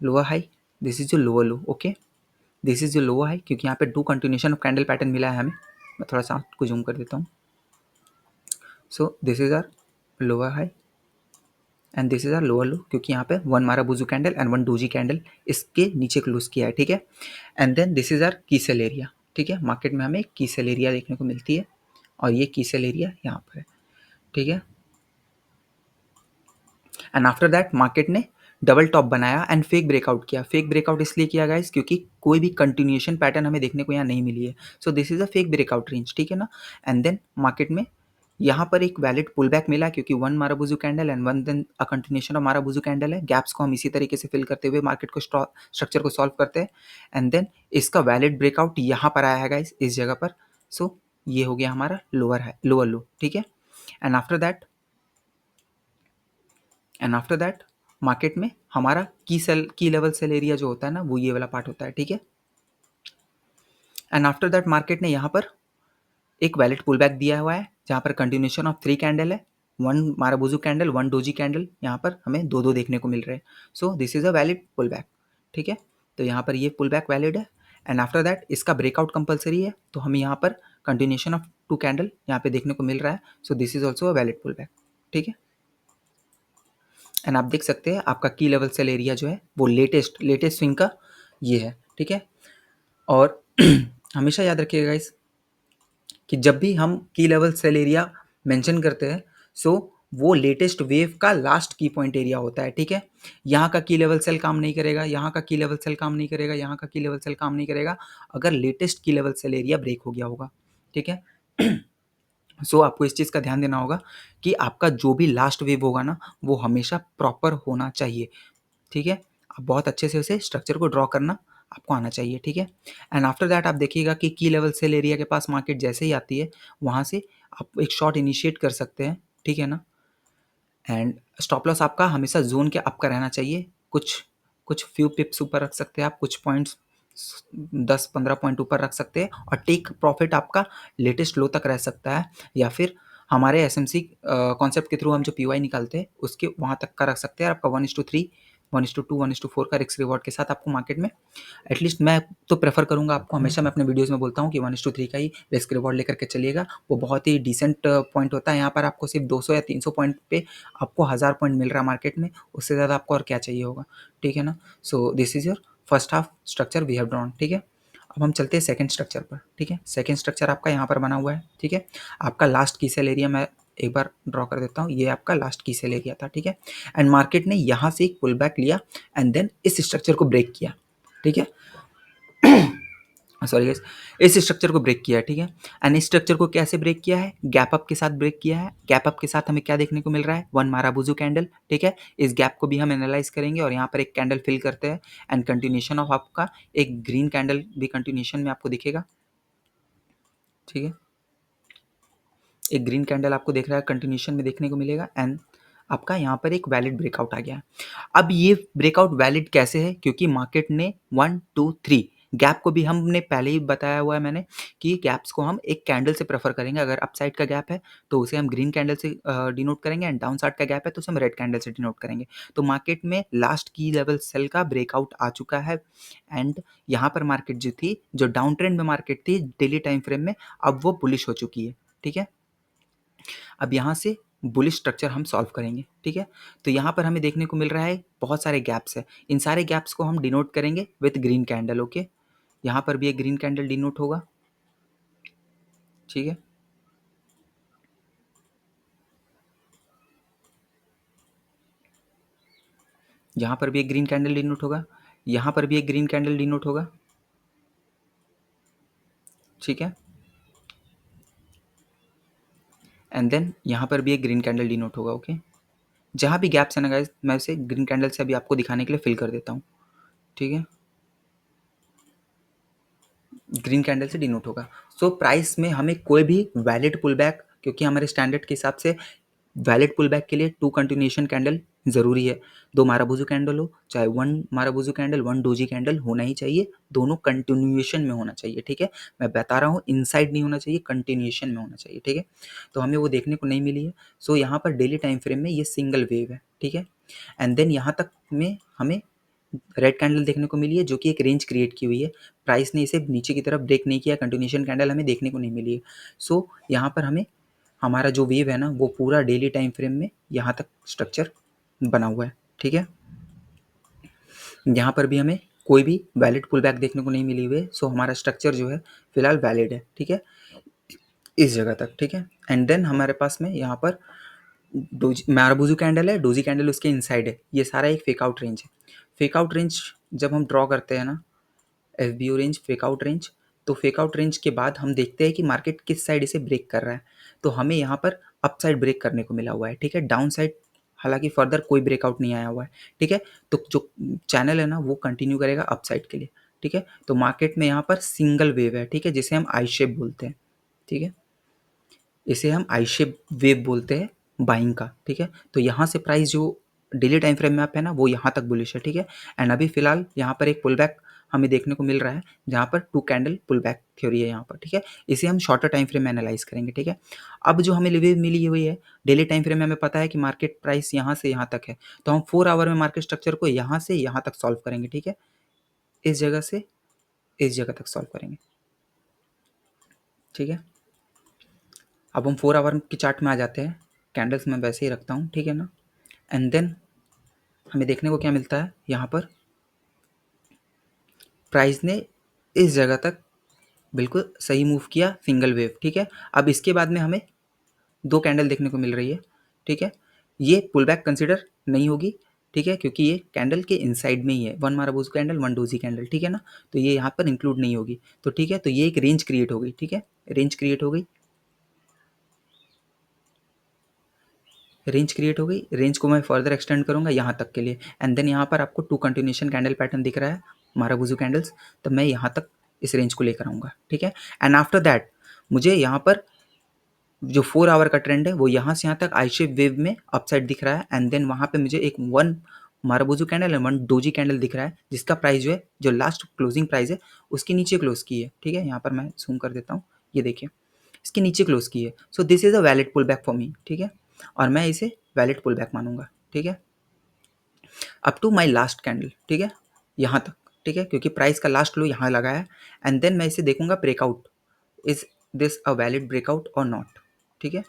lower high, this is your lower low, okay. This is your lower high, क्योंकि यहाँ पे 2 कंटिन्यूशन ऑफ कैंडल पैटर्न मिला है हमें। मैं थोड़ा सा आपको जूम कर देता हूँ। So this is our lower high and this is our lower low, क्योंकि यहाँ पे 1 marubozu candle and 1 doji candle इसके नीचे क्लोज किया है, ठीक है। And then this is our key sell area, ठीक है। मार्केट में हमें की सेल एरिया देखने को मिलती है और ये की सेल एरिया यहाँ पर है, ठीक है। एंड आफ्टर दैट मार्केट ने डबल टॉप बनाया एंड फेक ब्रेकआउट किया। फेक ब्रेकआउट इसलिए किया गाइस क्योंकि कोई भी कंटिन्यूएशन पैटर्न हमें देखने को यहाँ नहीं मिली है। So this is a fake breakout range, ठीक है ना। एंड देन मार्केट में यहाँ पर एक वैलिड पुल बैक मिला, क्योंकि 1 marubozu candle and 1 then a continuation of marubozu candle है। गैप्स को हम इसी तरीके से फिल करते हुए मार्केट को स्ट्रक्चर को सॉल्व करते हैं। एंड देन इसका वैलिड ब्रेकआउट यहाँ पर आया है गाइस, इस जगह पर। सो ये हो गया हमारा लोअर लो, ठीक है। एंड आफ्टर दैट मार्केट में हमारा की लेवल सेल एरिया जो होता है ना, वो ये वाला पार्ट होता है, ठीक है। एंड आफ्टर दैट मार्केट ने यहाँ पर एक वैलिड पुल बैक दिया हुआ है, जहाँ पर कंटिन्यूशन ऑफ 3 कैंडल है, 1 माराबुजू कैंडल, 1 डोजी कैंडल, यहाँ पर हमें दो देखने को मिल रहे हैं। So this is a valid pull back, ठीक है। तो यहाँ पर ये पुल बैक वैलिड है एंड आफ्टर दैट इसका ब्रेकआउट कंपलसरी है, तो हमें यहाँ पर कंटिन्यूशन ऑफ 2 कैंडल यहाँ पे देखने को मिल रहा है। So this is also a valid pull back, ठीक है। एंड आप देख सकते हैं आपका की लेवल सेल एरिया जो है वो लेटेस्ट स्विंग का ये है, ठीक है। और हमेशा याद रखिएगा इस कि जब भी हम की लेवल सेल एरिया मेंशन करते हैं, सो वो लेटेस्ट वेव का लास्ट की पॉइंट एरिया होता है, ठीक है। यहाँ का की लेवल सेल काम नहीं करेगा, यहाँ का की लेवल सेल काम नहीं करेगा, यहाँ का की लेवल सेल काम नहीं करेगा अगर लेटेस्ट की लेवल सेल एरिया ब्रेक हो गया होगा, ठीक है। सो आपको इस चीज़ का ध्यान देना होगा कि आपका जो भी लास्ट वेव होगा ना, वो हमेशा प्रॉपर होना चाहिए, ठीक है। आप बहुत अच्छे से उसे स्ट्रक्चर को ड्रॉ करना आपको आना चाहिए, ठीक है। एंड आफ्टर दैट आप देखिएगा कि की लेवल सेल एरिया के पास मार्केट जैसे ही आती है, वहाँ से आप एक शॉट इनिशिएट कर सकते हैं, ठीक है ना। एंड स्टॉप लॉस आपका हमेशा जोन के अप का रहना चाहिए। कुछ कुछ फ्यू पिप्स ऊपर रख सकते हैं आप, कुछ पॉइंट्स 10-15 पॉइंट ऊपर रख सकते हैं, और टेक प्रॉफिट आपका लेटेस्ट लो तक रह सकता है, या फिर हमारे एसएमसी कॉन्सेप्ट के थ्रू हम जो पीवाई निकालते हैं उसके वहाँ तक का रख सकते हैं। आपका 1:3 1:2 1:4 का रिस्क रिवॉर्ड के साथ आपको मार्केट में एटलीस्ट मैं तो प्रेफर करूँगा आपको, हमेशा मैं अपने वीडियोज़ में बोलता हूँ कि 1:3 का ही रिस्क रिवॉर्ड लेकर के चलिएगा। वो बहुत ही डिसेंट पॉइंट होता है। यहाँ पर आपको सिर्फ 200 या 300 पॉइंट पे आपको 1000 पॉइंट मिल रहा है मार्केट में, उससे ज़्यादा आपको और क्या चाहिए होगा, ठीक है ना। So this is your first half structure we have drawn, ठीक है। अब हम चलते हैं सेकंड स्ट्रक्चर पर, ठीक है। सेकंड स्ट्रक्चर आपका यहाँ पर बना हुआ है, ठीक है। आपका लास्ट की सेल एरिया मैं एक बार ड्रॉ कर देता हूँ, ये आपका लास्ट की सेल एरिया था, ठीक है। एंड मार्केट ने यहाँ से एक पुल बैक लिया एंड देन इस स्ट्रक्चर को ब्रेक किया, ठीक है। सॉरी गाइस, इस स्ट्रक्चर को ब्रेक किया है, ठीक है। एंड इस स्ट्रक्चर को कैसे ब्रेक किया है, गैप अप के साथ ब्रेक किया है। गैप अप के साथ हमें क्या देखने को मिल रहा है, वन माराबुजू कैंडल, ठीक है। इस गैप को भी हम एनालाइज करेंगे और यहाँ पर एक कैंडल फिल करते हैं एंड कंटिन्यूशन ऑफ आपका एक ग्रीन कैंडल भी कंटिन्यूशन में आपको दिखेगा, ठीक है। एक ग्रीन कैंडल आपको देख रहा है कंटिन्यूशन में देखने को मिलेगा एंड आपका यहाँ पर एक वैलिड ब्रेकआउट आ गया है। अब ये ब्रेकआउट वैलिड कैसे है, क्योंकि मार्केट ने 1 2 3 गैप को भी हमने पहले ही बताया हुआ है मैंने कि गैप्स को हम एक कैंडल से प्रेफर करेंगे। अगर अपसाइड का गैप है तो उसे हम ग्रीन कैंडल से डिनोट करेंगे एंड डाउन साइड का गैप है तो उसे हम रेड कैंडल से डिनोट करेंगे। तो मार्केट में लास्ट की लेवल सेल का ब्रेकआउट आ चुका है एंड यहाँ पर मार्केट जो थी, जो डाउन ट्रेंड में मार्केट थी डेली टाइम फ्रेम में, अब वो बुलिश हो चुकी है, ठीक है। अब यहाँ से बुलिश स्ट्रक्चर हम सॉल्व करेंगे, ठीक है। तो यहाँ पर हमें देखने को मिल रहा है बहुत सारे गैप्स है, इन सारे गैप्स को हम डिनोट करेंगे विथ ग्रीन कैंडल, ओके। यहाँ पर भी एक ग्रीन कैंडल डिनोट होगा, ठीक है। यहाँ पर भी एक ग्रीन कैंडल डिनोट होगा, यहाँ पर भी एक ग्रीन कैंडल डिनोट होगा, ठीक है। एंड देन यहाँ पर भी एक ग्रीन कैंडल डिनोट होगा, ओके। जहाँ भी गैप्स है ना गाइस, मैं उसे ग्रीन कैंडल से अभी आपको दिखाने के लिए फिल कर देता हूँ, ठीक है। ग्रीन कैंडल से डिनोट होगा। सो प्राइस में हमें कोई भी वैलिड पुल बैक, क्योंकि हमारे स्टैंडर्ड के हिसाब से वैलिड पुल बैक के लिए 2 कंटिन्यूएशन कैंडल ज़रूरी है। 2 माराबुजू कैंडल हो, चाहे 1 माराबुजू कैंडल, 1 डोजी कैंडल होना ही चाहिए, दोनों कंटिन्यूएशन में होना चाहिए, ठीक है। मैं बता रहा हूँ इनसाइड नहीं होना चाहिए, कंटिन्यूएशन में होना चाहिए, ठीक है। तो हमें वो देखने को नहीं मिली है। सो यहाँ पर डेली टाइम फ्रेम में ये सिंगल वेव है, ठीक है। एंड देन यहाँ तक में हमें रेड कैंडल देखने को मिली है जो कि एक रेंज क्रिएट की हुई है। प्राइस ने इसे नीचे की तरफ ब्रेक नहीं किया, कंटिन्यूएशन कैंडल हमें देखने को नहीं मिली है। सो यहाँ पर हमें हमारा जो वेव है ना वो पूरा डेली टाइम फ्रेम में यहाँ तक स्ट्रक्चर बना हुआ है, ठीक है। यहाँ पर भी हमें कोई भी वैलिड पुल बैक देखने को नहीं मिली हुई है। सो हमारा स्ट्रक्चर जो है फिलहाल वैलिड है, ठीक है, इस जगह तक, ठीक है। एंड देन हमारे पास में यहाँ पर माराबुजू कैंडल है, डोजी कैंडल उसके इनसाइड है, ये सारा एक फेक आउट रेंज है। फेक आउट रेंज जब हम ड्रॉ करते हैं ना, FBO range, fake out range, तो फेक आउट रेंज के बाद हम देखते हैं कि मार्केट किस साइड इसे ब्रेक कर रहा है। तो हमें यहाँ पर अप साइड ब्रेक करने को मिला हुआ है, ठीक है। डाउन साइड हालांकि फर्दर कोई ब्रेकआउट नहीं आया हुआ है, ठीक है। तो जो चैनल है ना वो कंटिन्यू करेगा अप साइड के लिए, ठीक है। तो मार्केट में यहाँ पर सिंगल वेव है, ठीक है, जिसे हम आई शेप बोलते हैं, ठीक है। इसे हम आई शेप वेव बोलते हैं बाइंग का, ठीक है। तो यहाँ से प्राइस जो डेली टाइम फ्रेम में आप है ना वो यहाँ तक बुलिश है, ठीक है। एंड अभी फिलहाल यहाँ पर एक पुल बैक हमें देखने को मिल रहा है जहाँ पर 2 कैंडल पुल बैक थ्योरी है यहाँ पर, ठीक है। इसे हम शॉर्टर टाइम फ्रेम में एनालाइज करेंगे, ठीक है। अब जो हमें वेव मिली हुई है डेली टाइम फ्रेम में, हमें पता है कि मार्केट प्राइस यहाँ से यहाँ तक है, तो हम 4 आवर में मार्केट स्ट्रक्चर को यहाँ से यहाँ तक सॉल्व करेंगे, ठीक है। इस जगह से इस जगह तक सॉल्व करेंगे, ठीक है। अब हम 4 आवर की चार्ट में आ जाते हैं, कैंडल्स मैं वैसे ही रखता हूँ, ठीक है ना। एंड देन हमें देखने को क्या मिलता है, यहाँ पर प्राइस ने इस जगह तक बिल्कुल सही मूव किया, सिंगल वेव, ठीक है। अब इसके बाद में हमें 2 कैंडल देखने को मिल रही है, ठीक है। ये पुल बैक कंसिडर नहीं होगी, ठीक है, क्योंकि ये कैंडल के इनसाइड में ही है, 1 माराबूज कैंडल 1 डोजी कैंडल, ठीक है ना। तो ये यहाँ पर इंक्लूड नहीं होगी, तो ठीक है। तो ये एक रेंज क्रिएट हो गई, ठीक है, रेंज क्रिएट हो गई, रेंज क्रिएट हो गई। रेंज को मैं फर्दर एक्सटेंड करूँगा यहाँ तक के लिए एंड देन यहाँ पर आपको 2 कंटिन्यूएशन कैंडल पैटर्न दिख रहा है माराबुजू कैंडल्स, तो मैं यहाँ तक इस रेंज को लेकर आऊँगा, ठीक है। एंड आफ्टर दैट मुझे यहाँ पर जो 4 आवर का ट्रेंड है वो यहाँ से यहाँ तक आई शेप वेव में अपसाइड दिख रहा है एंड देन वहाँ पे मुझे एक 1 marubozu candle and 1 doji candle दिख रहा है जिसका प्राइस जो है, जो लास्ट क्लोजिंग प्राइस है उसके नीचे क्लोज की है, ठीक है। यहाँ पर मैं जूम कर देता हूँ, ये देखिए इसके नीचे क्लोज की है। So this is a valid pull back for me, ठीक है, और मैं इसे वैलिड पुल बैक मानूंगा, ठीक है। Up to my last candle, ठीक है, यहाँ तक, ठीक है, क्योंकि प्राइस का लास्ट लो यहाँ लगा है। एंड देन मैं इसे देखूंगा breakout, is this a valid breakout और नॉट, ठीक है।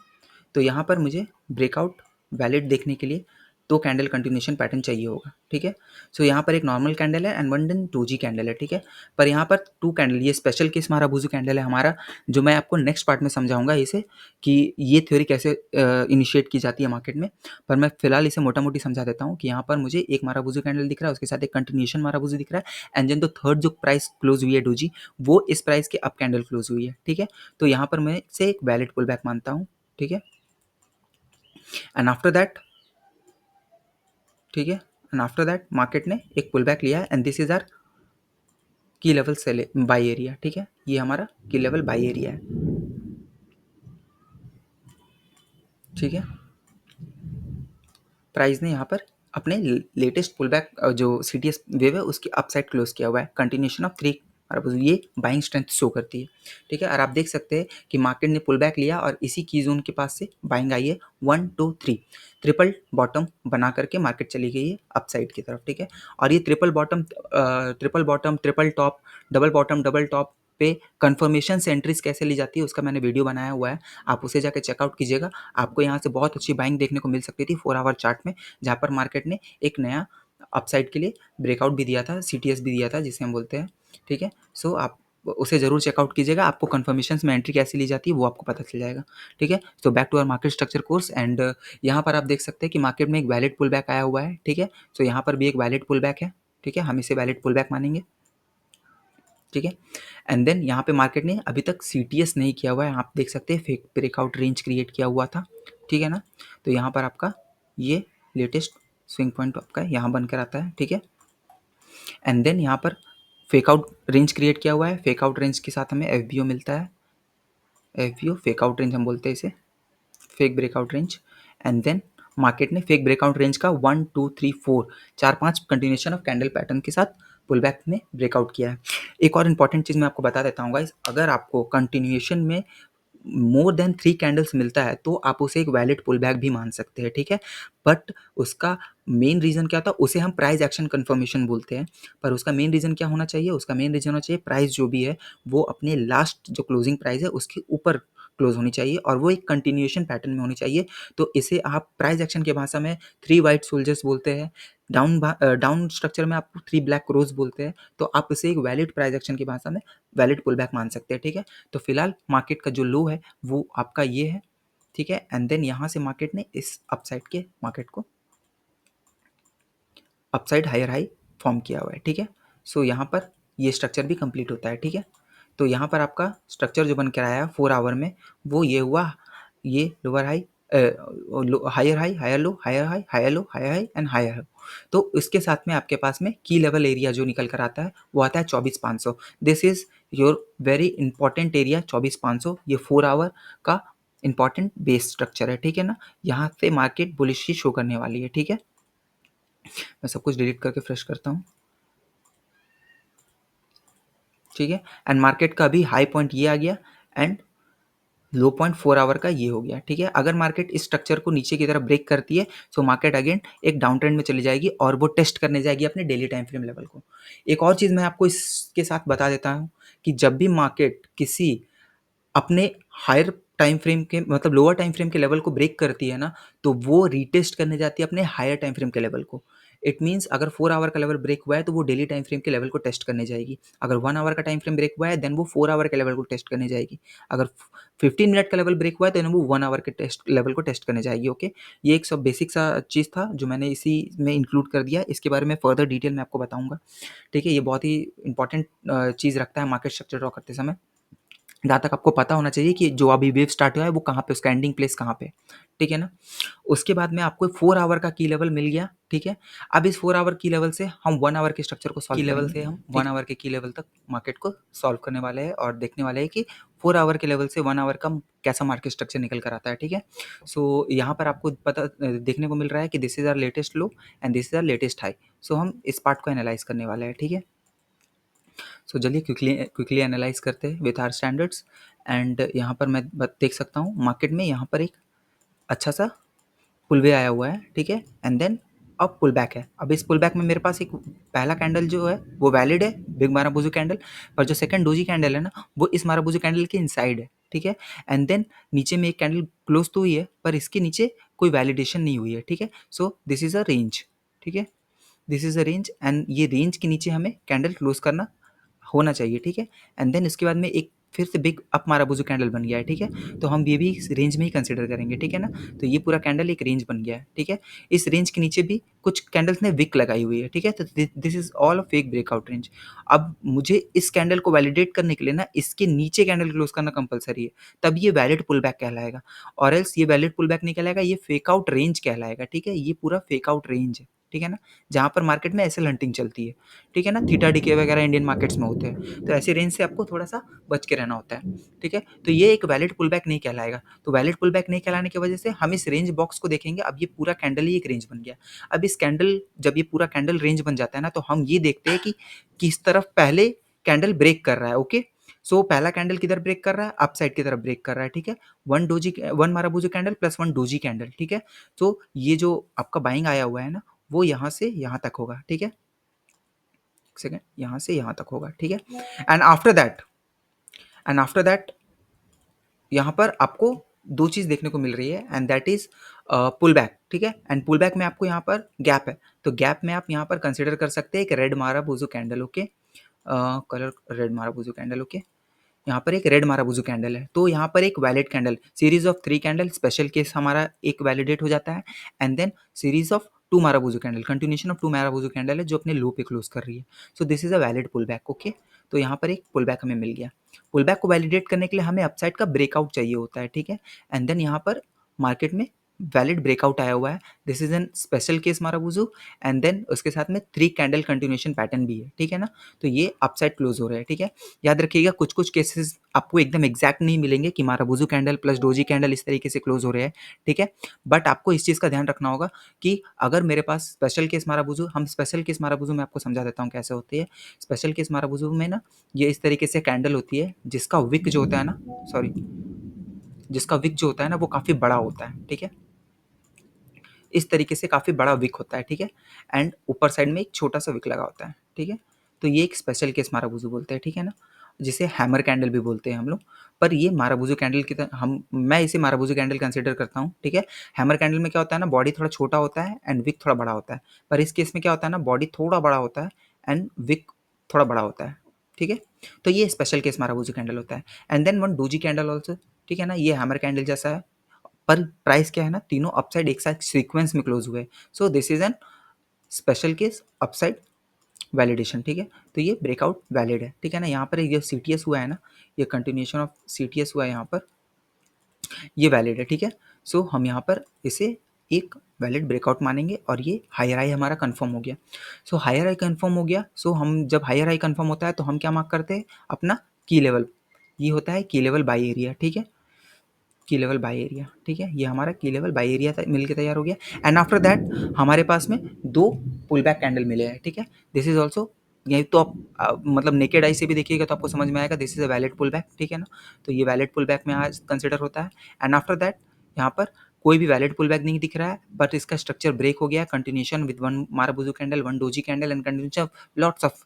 तो यहाँ पर मुझे ब्रेकआउट वैलिड देखने के लिए 2 कैंडल कंटिन्यूएशन पैटर्न चाहिए होगा, ठीक है। सो यहाँ पर एक नॉर्मल कैंडल है and one then 2G candle है, ठीक है। पर यहाँ पर 2 कैंडल, ये स्पेशल केस माराबूजू कैंडल है हमारा, जो मैं आपको नेक्स्ट पार्ट में समझाऊंगा इसे कि ये थ्योरी कैसे इनिशिएट की जाती है मार्केट में। पर मैं फिलहाल इसे मोटा मोटी समझा देता हूँ कि यहाँ पर मुझे एक माराबूजू कैंडल दिख रहा है, उसके साथ एक कंटिन्यूएशन माराबूजू दिख रहा है, एंड देन द थर्ड जो प्राइस क्लोज हुई है 2G, वो इस प्राइस के अप कैंडल क्लोज हुई है, ठीक है। तो यहाँ पर मैं इसे एक वैलिड पुल बैक मानता हूँ, ठीक है। एंड आफ्टर दैट, ठीक है, एंड आफ्टर दैट मार्केट ने एक पुल बैक लिया है एंड दिस इज आर की लेवल सेल बाई एरिया, ठीक है। ये हमारा की लेवल बाई एरिया है, ठीक है। प्राइस ने यहाँ पर अपने लेटेस्ट पुल बैक जो CTS वेव है उसकी अपसाइड क्लोज किया हुआ है, कंटिन्यूएशन ऑफ 3, और ये बाइंग स्ट्रेंथ शो करती है, ठीक है। और आप देख सकते हैं कि मार्केट ने पुल बैक लिया और इसी की जोन के पास से बाइंग आई है 1 2 3, ट्रिपल बॉटम बना करके मार्केट चली गई है अपसाइड की तरफ, ठीक है। और ये triple bottom triple top double bottom double top पे कंफर्मेशन से एंट्रीज कैसे ली जाती है उसका मैंने वीडियो बनाया हुआ है, आप उसे जाकर चेकआउट कीजिएगा। आपको यहाँ से बहुत अच्छी बाइंग देखने को मिल सकती थी 4 आवर चार्ट में, जहाँ पर मार्केट ने एक नया अपसाइड के लिए ब्रेकआउट भी दिया था, CTS भी दिया था जिसे हम बोलते हैं, ठीक है। सो आप उसे ज़रूर चेकआउट कीजिएगा, आपको कन्फर्मेशन में एंट्री कैसे ली जाती है वो आपको पता चल जाएगा, ठीक है। So back to our market structure course, and यहाँ पर आप देख सकते हैं कि मार्केट में एक वैलिड पुल बैक आया हुआ है, ठीक है। सो यहाँ पर भी एक वैलिड पुल बैक है, ठीक है, हम इसे वैलिड पुल बैक मानेंगे, ठीक है। एंड देन यहाँ पे मार्केट ने अभी तक CTS नहीं किया हुआ है, आप देख सकते हैं फेक ब्रेकआउट रेंज क्रिएट किया हुआ था, ठीक है ना। तो यहाँ पर आपका ये लेटेस्ट स्विंग पॉइंट आपका यहाँ बनकर आता है, ठीक है। एंड देन यहाँ पर फेक आउट रेंज क्रिएट किया हुआ है, फेक आउट रेंज के साथ हमें FBO मिलता है, FBO फेक आउट रेंज हम बोलते हैं इसे, fake breakout range. And then market ने फेक ब्रेकआउट रेंज का 1 2 3 4 4 5 कंटिन्यूएशन ऑफ कैंडल पैटर्न के साथ पुल बैक में ब्रेकआउट किया है। एक और इंपॉर्टेंट चीज़ मैं आपको बता देता हूँ गाइस, अगर आपको कंटिन्यूएशन में मोर देन 3 कैंडल्स मिलता है तो आप उसे एक वैलिड पुल बैक भी मान सकते हैं, ठीक है। बट उसका मेन रीज़न क्या होता है, उसे हम प्राइस एक्शन कन्फर्मेशन बोलते हैं। पर उसका मेन रीज़न क्या होना चाहिए, उसका मेन रीज़न होना चाहिए प्राइस जो भी है वो अपने लास्ट जो क्लोजिंग प्राइस है उसके ऊपर क्लोज होनी चाहिए और वो एक कंटिन्यूएशन पैटर्न में होनी चाहिए। तो इसे आप प्राइस एक्शन की भाषा में 3 वाइट सोल्जर्स बोलते हैं, डाउन स्ट्रक्चर में आप 3 ब्लैक क्रोज बोलते हैं। तो आप इसे एक वैलिड प्राइस एक्शन की भाषा में वैलिड पुल बैक मान सकते हैं, ठीक है। तो फिलहाल मार्केट का जो लो है वो आपका ये है, ठीक है। एंड देन यहाँ से मार्केट ने इस अपसाइड के मार्केट को अपसाइड हायर हाई फॉर्म किया हुआ है, ठीक है। सो यहाँ पर ये स्ट्रक्चर भी कंप्लीट होता है, ठीक है। तो यहाँ पर आपका स्ट्रक्चर जो बन कर आया 4 आवर में वो ये हुआ, ये lower high higher high higher low higher high higher low higher high and higher low. तो इसके साथ में आपके पास में की लेवल एरिया जो निकल कर आता है वो आता है 24,500। This is your very important area 24,500, ये 4 आवर का इंपॉर्टेंट बेस स्ट्रक्चर है, ठीक है ना। यहाँ से मार्केट बुलिश ही शो करने वाली है, ठीक है। मैं सब कुछ डिलीट करके फ्रेश करता हूँ, ठीक है। एंड मार्केट का भी हाई पॉइंट ये आ गया एंड लो पॉइंट 4 आवर का ये हो गया, ठीक है। अगर मार्केट इस स्ट्रक्चर को नीचे की तरफ ब्रेक करती है सो मार्केट अगेन एक डाउन ट्रेंड में चली जाएगी और वो टेस्ट करने जाएगी अपने डेली टाइम फ्रेम लेवल को। एक और चीज़ मैं आपको इसके साथ बता देता हूँ कि जब भी मार्केट किसी अपने हायर टाइम फ्रेम के मतलब लोअर टाइम फ्रेम के लेवल को ब्रेक करती है ना, तो वो रीटेस्ट करने जाती है अपने हायर टाइम फ्रेम के लेवल को। इट मीन्स अगर 4 आवर का लेवल ब्रेक हुआ है तो वो डेली टाइम फ्रेम के लेवल को टेस्ट करने जाएगी। अगर 1 आवर का टाइम फ्रेम ब्रेक हुआ है देन वो 4 आवर के लेवल को टेस्ट करने जाएगी। अगर 15 मिनट का लेवल ब्रेक हुआ है देन वो 1 आवर के टेस्ट लेवल को टेस्ट करने जाएगी, ओके। ये एक सब बेसिक सा चीज़ था जो मैंने इसी में इंक्लूड कर दिया, इसके बारे में फर्दर डिटेल में आपको बताऊंगा, ठीक है। ये बहुत ही इंपॉर्टेंट चीज़ रखता है मार्केट स्ट्रक्चर ड्रॉ करते समय। जहाँ तक आपको पता होना चाहिए कि जो अभी वेव स्टार्ट हुआ है वो कहाँ पे, उसका एंडिंग प्लेस कहाँ पे, ठीक है ना। उसके बाद में आपको 4 आवर का की लेवल मिल गया, ठीक है। अब इस 4 आवर की लेवल से हम 1 आवर के स्ट्रक्चर को सॉल्व लेवल से हम 1 आवर के की लेवल तक मार्केट को सॉल्व करने वाले हैं और देखने वाले हैं कि 4 आवर के लेवल से 1 आवर का कैसा मार्केट स्ट्रक्चर निकल कर आता है, ठीक है। सो यहाँ पर आपको पता देखने को मिल रहा है कि this is our latest low and this is our latest high. So हम इस पार्ट को एनालाइज करने वाले हैं, ठीक है। सो चलिए क्विकली एनालाइज करते हैं विथ आर स्टैंडर्ड्स। एंड यहाँ पर मैं देख सकता हूँ मार्केट में यहाँ पर एक अच्छा सा पुल वे आया हुआ है, ठीक है। एंड देन अब पुल बैक है। अब इस पुल बैक में मेरे पास एक पहला कैंडल जो है वो वैलिड है, बिग माराबूजू कैंडल, पर जो सेकंड डोजी कैंडल है ना वो इस माराबूजू कैंडल के इनसाइड है, ठीक है। एंड देन नीचे में एक कैंडल क्लोज तो हुई है पर इसके नीचे कोई वैलिडेशन नहीं हुई है, ठीक है। So this is a range, ठीक है, this is a range and ये रेंज के नीचे हमें कैंडल क्लोज करना होना चाहिए, ठीक है। एंड देन इसके बाद में एक फिर से बिग अप माराबूजू कैंडल बन गया है, ठीक है। तो हम ये भी इस रेंज में ही कंसिडर करेंगे, ठीक है ना। तो ये पूरा कैंडल एक रेंज बन गया है, ठीक है। इस रेंज के नीचे भी कुछ कैंडल्स ने विक लगाई हुई है, ठीक है। तो this is all a fake breakout range. अब मुझे इस कैंडल को वैलिडेट करने के लिए ना इसके नीचे कैंडल क्लोज करना कंपलसरी है, तब ये वैलिड पुल बैक कहलाएगा। और एल्स ये वैलिड पुल बैक नहीं कहलाएगा, ये फेक आउट रेंज कहलाएगा, ठीक है। ये पूरा फेक आउट रेंज है, ठीक है ना, जहाँ पर मार्केट में ऐसे हंटिंग चलती है, ठीक है ना। थीटा डीके वगैरह इंडियन मार्केट्स में होते हैं, तो ऐसे रेंज से आपको थोड़ा सा बच के रहना होता है, ठीक है। तो ये एक वैलिड पुल बैक नहीं कहलाएगा। तो वैलिड पुल बैक नहीं कहलाने की वजह से हम इस रेंज बॉक्स को देखेंगे। अब ये पूरा कैंडल ही एक रेंज बन गया। अब इस कैंडल जब ये पूरा कैंडल रेंज बन जाता है ना, तो हम ये देखते हैं कि किस तरफ पहले कैंडल ब्रेक कर रहा है, ओके। सो पहला कैंडल किधर ब्रेक कर रहा है, अप साइड की तरफ ब्रेक कर रहा है, ठीक है। One marubozu candle plus one doji candle, ठीक है। तो ये जो आपका बाइंग आया हुआ है ना वो यहाँ से यहाँ तक होगा, ठीक है। एक सेकेंड, यहाँ से यहाँ तक होगा, ठीक है। एंड आफ्टर दैट यहाँ पर आपको दो चीज़ देखने को मिल रही है and that is pull back, ठीक है। एंड पुल बैक में आपको यहाँ पर गैप है, तो गैप में आप यहाँ पर कंसिडर कर सकते हैं एक red marubozu candle, okay. Colour red marubozu candle, okay. यहाँ पर एक रेड माराबूजू कैंडल है, तो यहाँ पर एक valid candle, series of 3 candle, special case हमारा एक वैलिडेट हो जाता है। And then series of 2 marubozu candle, continuation of 2 marubozu candle है जो अपने लो पे क्लोज कर रही है। So this is a valid pull back, okay. तो यहाँ पर एक पुल बैक हमें मिल गया। पुल बैक को वैलिडेट करने के लिए हमें अपसाइड का ब्रेकआउट चाहिए होता है, ठीक है। एंड देन यहाँ पर मार्केट में वैलिड ब्रेकआउट आया हुआ है, this is an special case marubozu. And then उसके साथ में 3 कैंडल कंटिन्यूशन पैटर्न भी है, ठीक है ना। तो ये अपसाइड क्लोज हो रहा है, ठीक है। याद रखिएगा कुछ कुछ केसेस आपको एकदम एग्जैक्ट नहीं मिलेंगे कि माराबूजू कैंडल प्लस डोजी कैंडल इस तरीके से क्लोज हो रहे हैं, ठीक है। बट आपको इस चीज़ का ध्यान रखना होगा कि अगर मेरे पास स्पेशल केस माराबूजू, हम स्पेशल केस माराबूजू में आपको समझा देता हूँ कैसे होती है। स्पेशल केस माराबूजू में ना ये इस तरीके से कैंडल होती है जिसका विक जो होता है ना, सॉरी, जिसका विक जो होता है ना वो काफ़ी बड़ा होता है, ठीक है। इस तरीके से काफ़ी बड़ा विक होता है, ठीक है। एंड ऊपर साइड में एक छोटा सा विक लगा होता है, ठीक है। तो ये एक स्पेशल केस माराबूजू बोलते हैं, ठीक है ना, जिसे हैमर कैंडल भी बोलते हैं हम लोग। पर ये माराबूजू कैंडल की तरह मैं इसे माराबूजू कैंडल कंसिडर करता हूँ, ठीक है। हैमर कैंडल में क्या होता है ना, बॉडी थोड़ा छोटा होता है एंड विक थोड़ा बड़ा होता है। पर इस केस में क्या होता है ना, बॉडी थोड़ा बड़ा होता है एंड विक थोड़ा बड़ा होता है, ठीक है। तो ये स्पेशल केस माराबूजू कैंडल होता है। And then one doji candle also, ठीक है ना, ये हैमर कैंडल जैसा है पर प्राइस क्या है ना, तीनों अपसाइड एक साथ सीक्वेंस में क्लोज हुए। सो this is an special case upside validation, ठीक है। तो ये ब्रेकआउट वैलिड है, ठीक है ना। यहाँ पर ये सी टी एस हुआ है ना, ये continuation of C T S हुआ है यहाँ पर, ये वैलिड है, ठीक है। सो हम यहाँ पर इसे एक वैलिड ब्रेकआउट मानेंगे और ये हायर हाई हमारा कंफर्म हो गया। सो हायर हाई कंफर्म हो गया। सो हम जब हायर हाई कंफर्म होता है तो हम क्या मार्क करते हैं, अपना की लेवल। ये होता है की लेवल बाई एरिया, ठीक है, की लेवल बाय एरिया, ठीक है। ये हमारा की लेवल बाय एरिया मिल के तैयार हो गया। एंड आफ्टर दैट हमारे पास में दो पुल बैक कैंडल मिले हैं, ठीक है। दिस इज ऑल्सो, ये तो आप मतलब नेकेड आई से भी देखिएगा तो आपको समझ में आएगा this is a valid pull back, ठीक है ना। तो ये वैलिड पुल बैक में आज कंसिडर होता है। एंड आफ्टर दैट यहाँ पर कोई भी वैलिड पुल बैक नहीं दिख रहा है, बट इसका स्ट्रक्चर ब्रेक हो गया, continuation with one marubozu candle, one doji candle and continuation lots of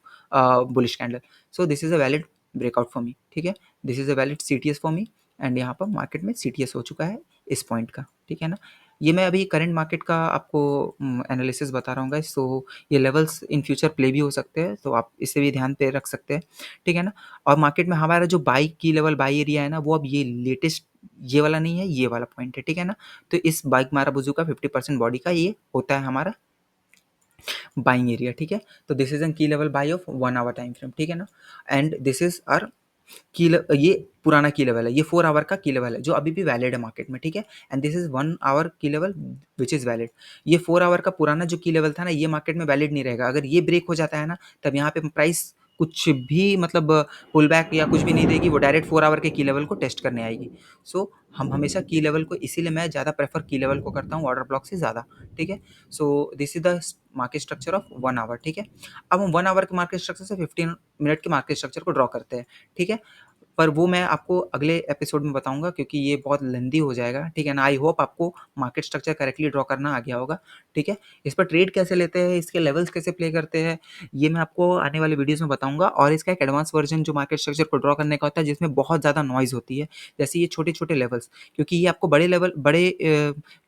bullish candle. So this is a valid breakout for me, ठीक है। This is a valid C T S for me. And यहाँ पर मार्केट में सी टी एस हो चुका है इस पॉइंट का, ठीक है ना। ये मैं अभी करंट मार्केट का आपको एनालिसिस बता रहा हूँ गाइस। तो ये लेवल्स इन फ्यूचर प्ले भी हो सकते हैं, तो आप इसे भी ध्यान पे रख सकते हैं, ठीक है ना। और मार्केट में हमारा जो बाई की लेवल बाई एरिया है ना, वो अब ये लेटेस्ट ये वाला नहीं है, ये वाला पॉइंट है, ठीक है ना। तो इस बाइक माराबूजू का 50% बॉडी का ये होता है हमारा बाइंग एरिया, ठीक है। तो this is an key level buy of 1 hour time frame, ठीक है ना। एंड दिस इज आर ये पुराना की लेवल है, ये 4 आवर का की लेवल है जो अभी भी वैलिड है मार्केट में, ठीक है। एंड दिस इज 1 आवर की लेवल विच इज वैलिड। ये 4 आवर का पुराना जो की लेवल था ना, ये मार्केट में वैलिड नहीं रहेगा। अगर ये ब्रेक हो जाता है ना, तब यहाँ पे प्राइस कुछ भी मतलब पुल बैक या कुछ भी नहीं देगी, वो डायरेक्ट 4 आवर के की लेवल को टेस्ट करने आएगी। सो हम हमेशा की लेवल को, इसीलिए मैं ज़्यादा प्रेफर की लेवल को करता हूँ ऑर्डर ब्लॉक से ज़्यादा, ठीक है। So this is the market structure of 1 hour, ठीक है। अब हम 1 आवर के मार्केट स्ट्रक्चर से 15 मिनट के मार्केट स्ट्रक्चर को ड्रॉ करते हैं, ठीक है। पर वो मैं आपको अगले एपिसोड में बताऊँगा क्योंकि ये बहुत लेंदी हो जाएगा, ठीक है ना? आई होप आपको मार्केट स्ट्रक्चर करेक्टली ड्रॉ करना आ गया होगा, ठीक है? इस पर ट्रेड कैसे लेते हैं, इसके लेवल्स कैसे प्ले करते हैं, ये मैं आपको आने वाले वीडियोज़ में बताऊँगा और इसका एक एडवांस वर्ज़न जो मार्केट स्ट्रक्चर को ड्रॉ करने का होता है जिसमें बहुत ज़्यादा नॉइज़ होती है, जैसे ये छोटे-छोटे लेवल्स क्योंकि ये आपको बड़े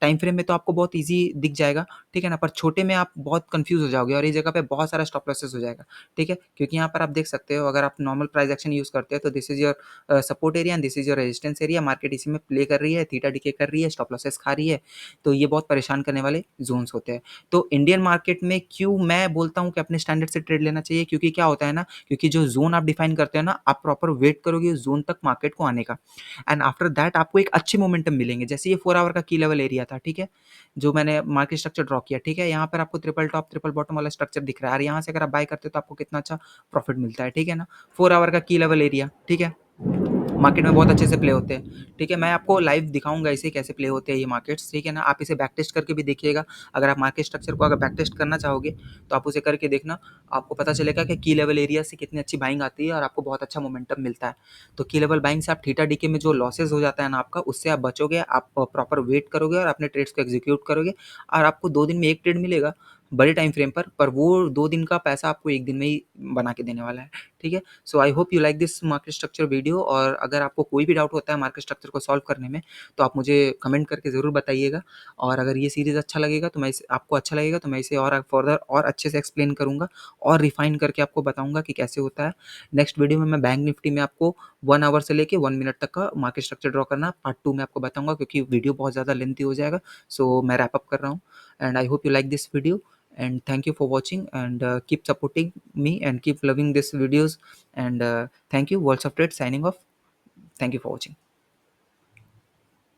टाइम फ्रेम में तो आपको बहुत ईज़ी दिख जाएगा, ठीक है ना? पर छोटे में आप बहुत कन्फ्यूज़ हो जाओगे और इस जगह पे बहुत सारा स्टॉप लॉसेस हो जाएगा, ठीक है? क्योंकि यहाँ पर आप देख सकते हो अगर आप नॉर्मल प्राइस एक्शन यूज़ करते हो तो this is your support area and this is your resistance area, market इसी में प्ले कर रही है, थीटा डीके कर रही है, स्टॉप लॉसेस खा रही है, तो ये बहुत परेशान करने वाले ज़ोन्स होते हैं। तो इंडियन मार्केट में क्यों मैं बोलता हूँ कि अपने स्टैंडर्ड से ट्रेड लेना चाहिए क्योंकि क्या होता है ना, क्योंकि जो ज़ोन आप डिफाइन करते हो ना, आप प्रॉपर वेट करोगे उस ज़ोन तक मार्केट को आने का एंड आफ्टर दैट आपको एक अच्छे मोमेंटम मिलेंगे। जैसे ये 4 आवर का की लेवल एरिया था, ठीक है? जो मैंने मार्केट स्ट्रक्चर ड्रॉ किया, ठीक है? यहाँ पर आपको ट्रिपल टॉप, ट्रिपल बॉटम वाला स्ट्रक्चर दिख रहा है और यहाँ से अगर आप बाय करते हो तो आपको कितना अच्छा प्रॉफिट मिलता है, ठीक है ना? 4 आवर का की लेवल एरिया, ठीक है? मार्केट में बहुत अच्छे से प्ले होते हैं, ठीक है? मैं आपको लाइव दिखाऊँगा इसे कैसे प्ले होते हैं ये मार्केट्स, ठीक है ना? आप इसे बैक टेस्ट करके भी देखिएगा। अगर आप मार्केट स्ट्रक्चर को अगर बैक टेस्ट करना चाहोगे, तो आप उसे करके देखना। आपको पता चलेगा कि की लेवल एरिया से कितनी अच्छी बाइंग आती है और आपको बहुत अच्छा मोमेंटम मिलता है। तो की लेवल बाइंग से आप थीटा डीके में जो लॉसेस हो जाता है ना आपका, उससे आप बचोगे, आप प्रॉपर वेट करोगे और अपने ट्रेड्स को एग्ज़ीक्यूट करोगे और आपको 2 दिन में 1 ट्रेड मिलेगा, बड़े टाइम फ्रेम पर वो 2 दिन का पैसा आपको 1 दिन में ही बना के देने वाला है, ठीक है? So I hope you like this market structure video और अगर आपको कोई भी डाउट होता है मार्केट स्ट्रक्चर को सॉल्व करने में तो आप मुझे कमेंट करके ज़रूर बताइएगा और अगर ये सीरीज़ अच्छा लगेगा तो मैं इसे आपको अच्छा लगेगा तो मैं इसे और फर्दर और अच्छे से एक्सप्लेन करूँगा और रिफाइन करके आपको बताऊँगा कि कैसे होता है। नेक्स्ट वीडियो में मैं बैंक निफ्टी में आपको 1 आवर से लेके 1 मिनट तक का मार्केट स्ट्रक्चर ड्रॉ करना पार्ट 2 में आपको बताऊँगा क्योंकि वीडियो बहुत ज़्यादा लेंथी हो जाएगा। सो मैं रैप अप कर रहा हूँ and I hope you like this video and thank you for watching and keep supporting me and keep loving these videos and thank you. Worlds of Trade signing off. Thank you for watching.